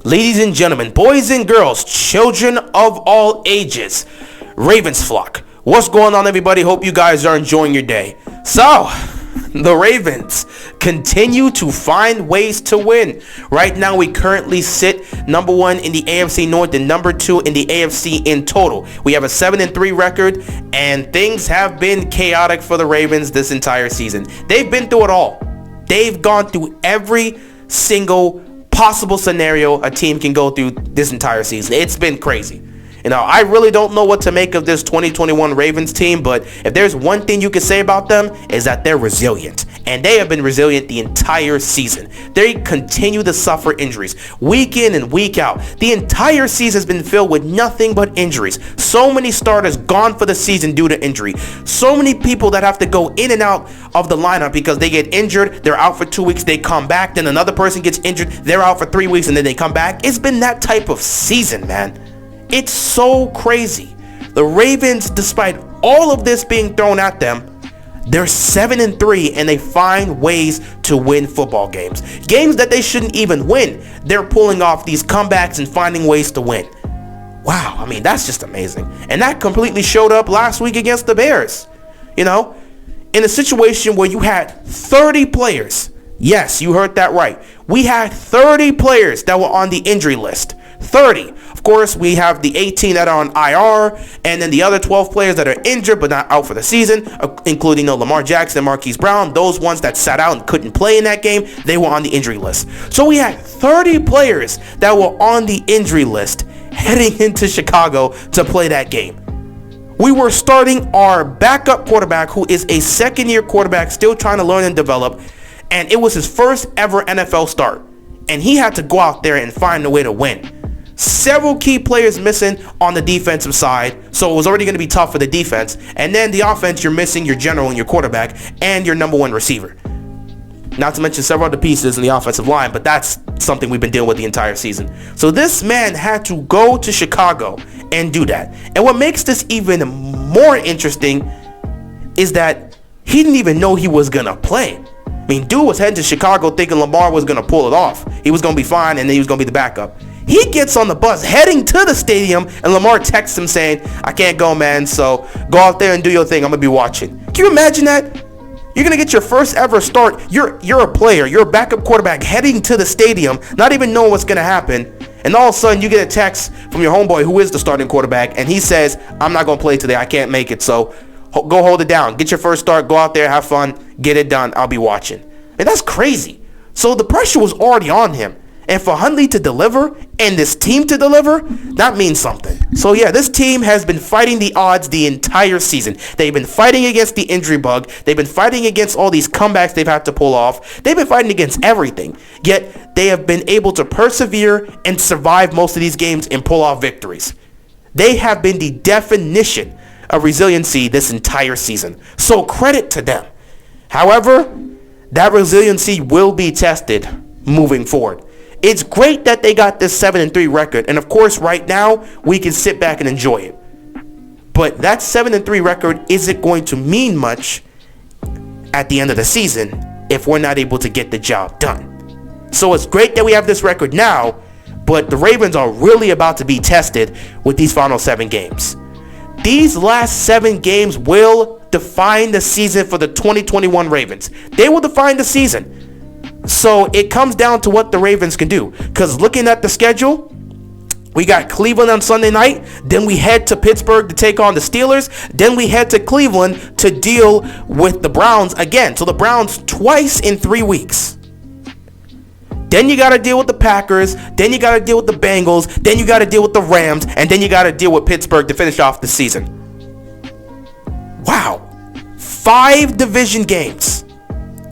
Ladies and gentlemen, boys and girls, children of all ages, Ravens flock. What's going on, everybody? Hope you guys are enjoying your day. So, the Ravens continue to find ways to win. Right now, we currently sit number 1 in the AFC North and number 2 in the AFC in total. We have a 7-3 record, and things have been chaotic for the Ravens this entire season. They've been through it all. They've gone through every single possible scenario a team can go through this entire season. It's been crazy. I really don't know what to make of this 2021 Ravens team, but if there's one thing you can say about them is that they're resilient. And they have been resilient the entire season. They continue to suffer injuries week in and week out. The entire season has been filled with nothing but injuries. So many starters gone for the season due to injury. So many people that have to go in and out of the lineup because they get injured. They're out for 2 weeks. They come back. Then another person gets injured. They're out for 3 weeks and then they come back. It's been that type of season, man. It's so crazy. The Ravens, despite all of this being thrown at them, they're 7-3 and they find ways to win football games. Games that they shouldn't even win. They're pulling off these comebacks and finding ways to win. Wow, that's just amazing. And that completely showed up last week against the Bears. In a situation where you had 30 players. Yes, you heard that right. We had 30 players that were on the injury list. 30. Of course, we have the 18 that are on IR, and then the other 12 players that are injured but not out for the season, including Lamar Jackson and Marquise Brown. Those ones that sat out and couldn't play in that game, they were on the injury list. So we had 30 players that were on the injury list heading into Chicago to play that game. We were starting our backup quarterback, who is a second-year quarterback still trying to learn and develop, and it was his first ever NFL start. And he had to go out there and find a way to win. Several key players missing on the defensive side, so it was already going to be tough for the defense. And then the offense, you're missing your general and your quarterback and your number 1 receiver. Not to mention several other pieces in the offensive line, but that's something we've been dealing with the entire season. So this man had to go to Chicago and do that. And what makes this even more interesting is that he didn't even know he was going to play. Dude was heading to Chicago thinking Lamar was going to pull it off. He was going to be fine, and then he was going to be the backup. He gets on the bus heading to the stadium, and Lamar texts him saying, "I can't go, man, so go out there and do your thing. I'm going to be watching." Can you imagine that? You're going to get your first ever start. You're a player. You're a backup quarterback heading to the stadium, not even knowing what's going to happen. And all of a sudden, you get a text from your homeboy, who is the starting quarterback, and he says, "I'm not going to play today. I can't make it, so go hold it down. Get your first start. Go out there, have fun, get it done. I'll be watching." That's crazy. So the pressure was already on him. And for Hundley to deliver and this team to deliver, that means something. So yeah, this team has been fighting the odds the entire season. They've been fighting against the injury bug. They've been fighting against all these comebacks they've had to pull off. They've been fighting against everything. Yet they have been able to persevere and survive most of these games and pull off victories. They have been the definition of resiliency this entire season. So credit to them. However, that resiliency will be tested moving forward. It's great that they got this 7-3 record, and of course right now we can sit back and enjoy it. But that 7-3 record isn't going to mean much at the end of the season if we're not able to get the job done. So it's great that we have this record now, but the Ravens are really about to be tested with these final 7 games. These last 7 games will define the season for the 2021 Ravens. They will define the season. So it comes down to what the Ravens can do. Because looking at the schedule, we got Cleveland on Sunday night. Then we head to Pittsburgh to take on the Steelers. Then we head to Cleveland to deal with the Browns again. So the Browns twice in 3 weeks. Then you got to deal with the Packers. Then you got to deal with the Bengals. Then you got to deal with the Rams. And then you got to deal with Pittsburgh to finish off the season. Wow. 5 division games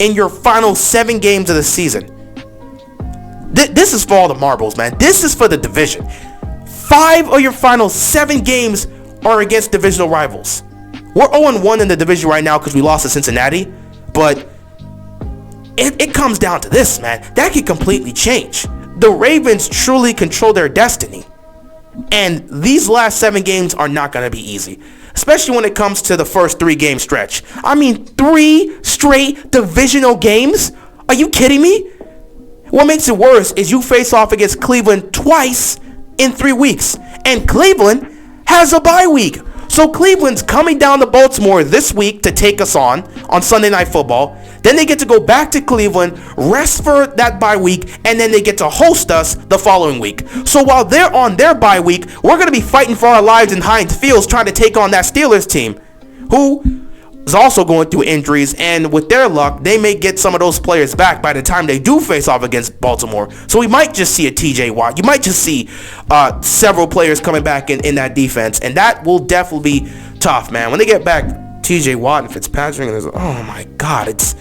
in your final 7 games of the season. This is for all the marbles, man. This is for the division. 5 of your final 7 games are against divisional rivals. We're 0-1 in the division right now because we lost to Cincinnati. But it comes down to this, man. That could completely change. The Ravens truly control their destiny. And these last 7 games are not going to be easy. Especially when it comes to the first 3 game stretch. 3 straight divisional games? Are you kidding me? What makes it worse is you face off against Cleveland twice in 3 weeks. And Cleveland has a bye week. So Cleveland's coming down to Baltimore this week to take us on Sunday Night Football. Then they get to go back to Cleveland, rest for that bye week, and then they get to host us the following week. So while they're on their bye week, we're going to be fighting for our lives in Heinz Fields trying to take on that Steelers team, who is also going through injuries, and with their luck, they may get some of those players back by the time they do face off against Baltimore. So we might just see a TJ Watt. You might just see several players coming back in that defense, and that will definitely be tough, man. When they get back, TJ Watt and Fitzpatrick, and oh my God, it's...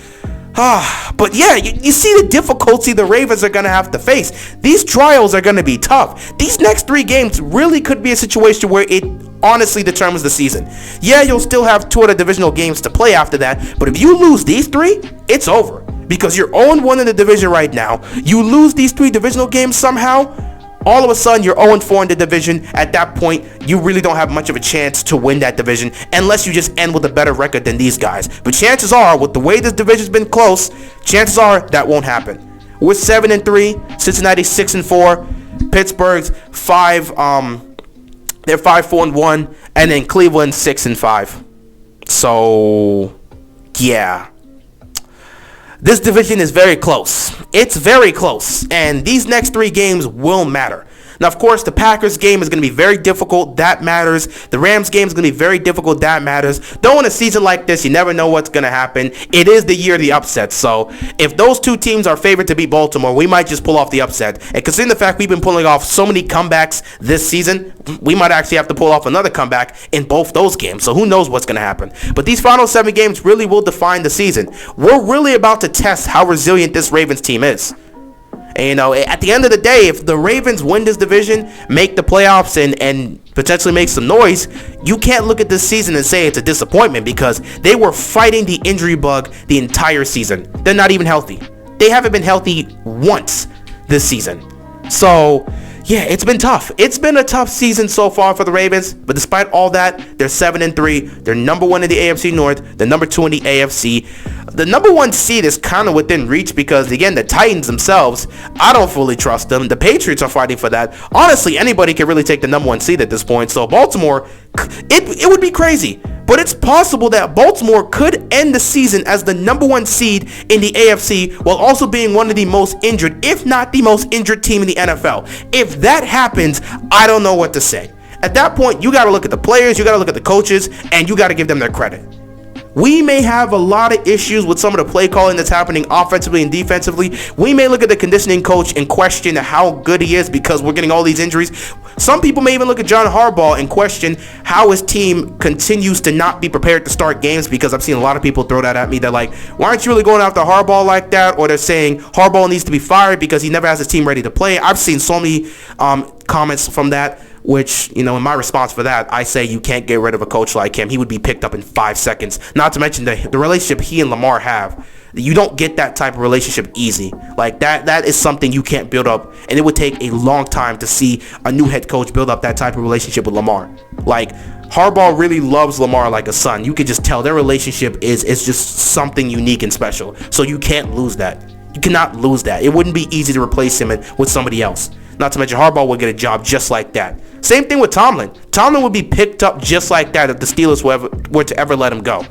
But yeah, you see the difficulty the Ravens are going to have to face. These trials are going to be tough. These next 3 games really could be a situation where it honestly determines the season. Yeah, you'll still have 2 other divisional games to play after that, but if you lose these 3, it's over. Because you're 0-1 in the division right now. You lose these 3 divisional games somehow, all of a sudden you're 0-4 in the division. At that point, you really don't have much of a chance to win that division unless you just end with a better record than these guys. But chances are, with the way this division's been close, chances are that won't happen. We're 7-3, Cincinnati 6-4, Pittsburgh's 5, they're 5-4-1, and then Cleveland 6-5. So yeah. This division is very close. It's very close. And these next 3 games will matter. Now, of course, the Packers game is going to be very difficult. That matters. The Rams game is going to be very difficult. That matters. Though in a season like this, you never know what's going to happen. It is the year of the upset. So if those 2 teams are favored to beat Baltimore, we might just pull off the upset. And considering the fact we've been pulling off so many comebacks this season, we might actually have to pull off another comeback in both those games. So who knows what's going to happen. But these final 7 games really will define the season. We're really about to test how resilient this Ravens team is. And, at the end of the day, if the Ravens win this division, make the playoffs, and potentially make some noise, you can't look at this season and say it's a disappointment because they were fighting the injury bug the entire season. They're not even healthy. They haven't been healthy once this season. So, yeah, it's been tough. It's been a tough season so far for the Ravens, but despite all that, they're 7-3. They're number 1 in the AFC North. They're number 2 in the AFC. The number 1 seed is kind of within reach because, again, the Titans themselves, I don't fully trust them. The Patriots are fighting for that. Honestly, anybody can really take the number 1 seed at this point. So Baltimore, it would be crazy. But it's possible that Baltimore could end the season as the number 1 seed in the AFC while also being one of the most injured, if not the most injured team in the NFL. If that happens, I don't know what to say. At that point, you got to look at the players, you got to look at the coaches, and you got to give them their credit. We may have a lot of issues with some of the play calling that's happening offensively and defensively. We may look at the conditioning coach and question how good he is because we're getting all these injuries. Some people may even look at John Harbaugh and question how his team continues to not be prepared to start games, because I've seen a lot of people throw that at me. They're like, why aren't you really going after Harbaugh like that? Or they're saying Harbaugh needs to be fired because he never has his team ready to play. I've seen so many comments from that, which, in my response for that, I say you can't get rid of a coach like him. He would be picked up in 5 seconds. Not to mention the relationship he and Lamar have. You don't get that type of relationship easy. Like that is something you can't build up, and it would take a long time to see a new head coach build up that type of relationship with Lamar. Like, Harbaugh really loves Lamar like a son. You could just tell their relationship is just something unique and special. So you can't lose that. You cannot lose that. It wouldn't be easy to replace him with somebody else. Not to mention Harbaugh would get a job just like that. Same thing with Tomlin. Tomlin would be picked up just like that if the Steelers were to ever let him go.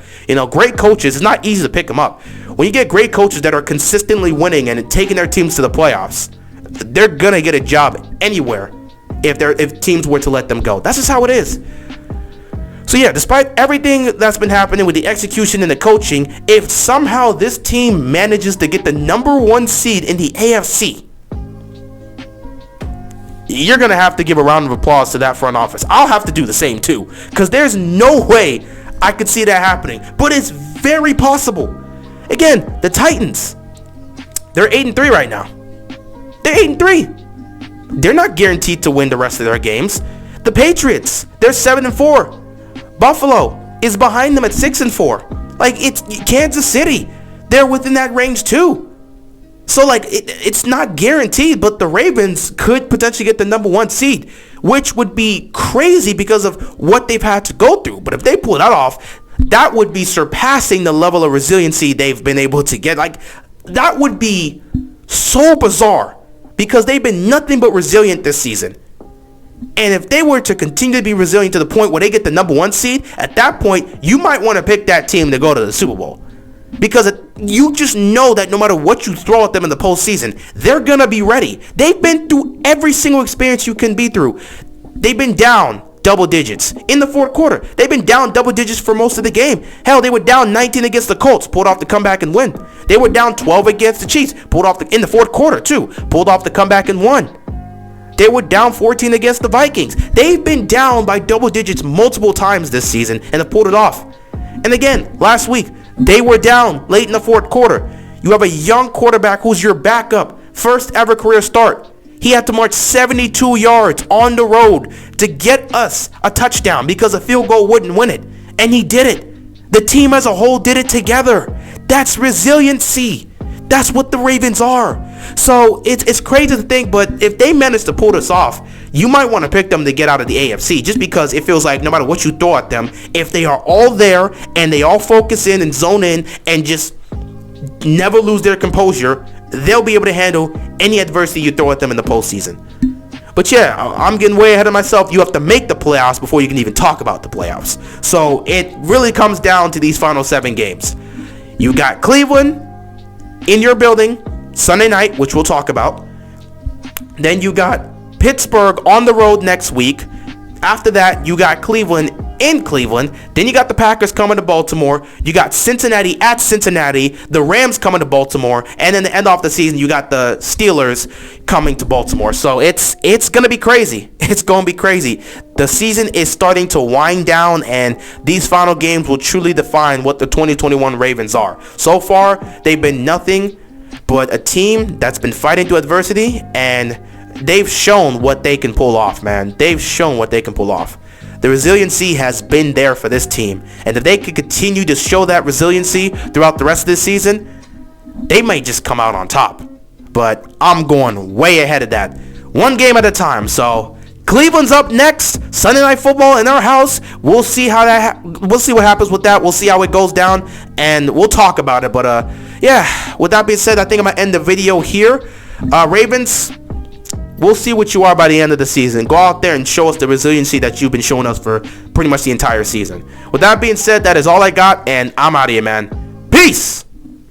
Great coaches, it's not easy to pick them up. When you get great coaches that are consistently winning and taking their teams to the playoffs, they're going to get a job anywhere if teams were to let them go. That's just how it is. So yeah, despite everything that's been happening with the execution and the coaching, if somehow this team manages to get the number 1 seed in the AFC, you're going to have to give a round of applause to that front office. I'll have to do the same too, because there's no way I could see that happening. But it's very possible. Again, the Titans, they're 8-3 right now. They're 8-3. They're not guaranteed to win the rest of their games. The Patriots, they're 7-4. Buffalo is behind them at 6-4. Like, it's Kansas City, they're within that range too. So, it's not guaranteed, but the Ravens could potentially get the number 1 seed, which would be crazy because of what they've had to go through. But if they pull that off, that would be surpassing the level of resiliency they've been able to get. Like, that would be So bizarre, because they've been nothing but resilient this season. And if they were to continue to be resilient to the point where they get the number 1 seed, at that point, you might want to pick that team to go to the Super Bowl. Because you just know that no matter what you throw at them in the postseason, they're going to be ready. They've been through every single experience you can be through. They've been down double digits in the fourth quarter. They've been down double digits for most of the game. Hell, they were down 19 against the Colts, pulled off the comeback and win. They were down 12 against the Chiefs, pulled off in the fourth quarter too, pulled off the comeback and won. They were down 14 against the Vikings. They've been down by double digits multiple times this season and have pulled it off. And again, last week, they were down late in the fourth quarter. You have a young quarterback who's your backup, first ever career start. He had to march 72 yards on the road to get us a touchdown because a field goal wouldn't win it. And he did it. The team as a whole did it together. That's resiliency. That's what the Ravens are. So it's crazy to think, but if they manage to pull this off, you might want to pick them to get out of the AFC, just because it feels like no matter what you throw at them, if they are all there and they all focus in and zone in and just never lose their composure, they'll be able to handle any adversity you throw at them in the postseason. But yeah, I'm getting way ahead of myself. You have to make the playoffs before you can even talk about the playoffs. So it really comes down to these final 7 games. You got Cleveland in your building Sunday night, which we'll talk about. Then you got Pittsburgh on the road next week. After that, you got Cleveland in Cleveland. Then you got the Packers coming to Baltimore. You got Cincinnati at Cincinnati. The Rams coming to Baltimore. And then the end off the season, you got the Steelers coming to Baltimore. So it's going to be crazy. It's going to be crazy. The season is starting to wind down, and these final games will truly define what the 2021 Ravens are. So far, they've been nothing but a team that's been fighting through adversity, and they've shown what they can pull off, man. They've shown what they can pull off. The resiliency has been there for this team, and if they could continue to show that resiliency throughout the rest of this season, they might just come out on top. But I'm going way ahead of that, one game at a time. So Cleveland's up next, Sunday Night Football in our house. We'll see how we'll see what happens with that. We'll see how it goes down, and we'll talk about it. But yeah, with that being said, I think I'm gonna end the video here. Ravens, we'll see what you are by the end of the season. Go out there and show us the resiliency that you've been showing us for pretty much the entire season. With that being said, that is all I got, and I'm out of here, man. Peace!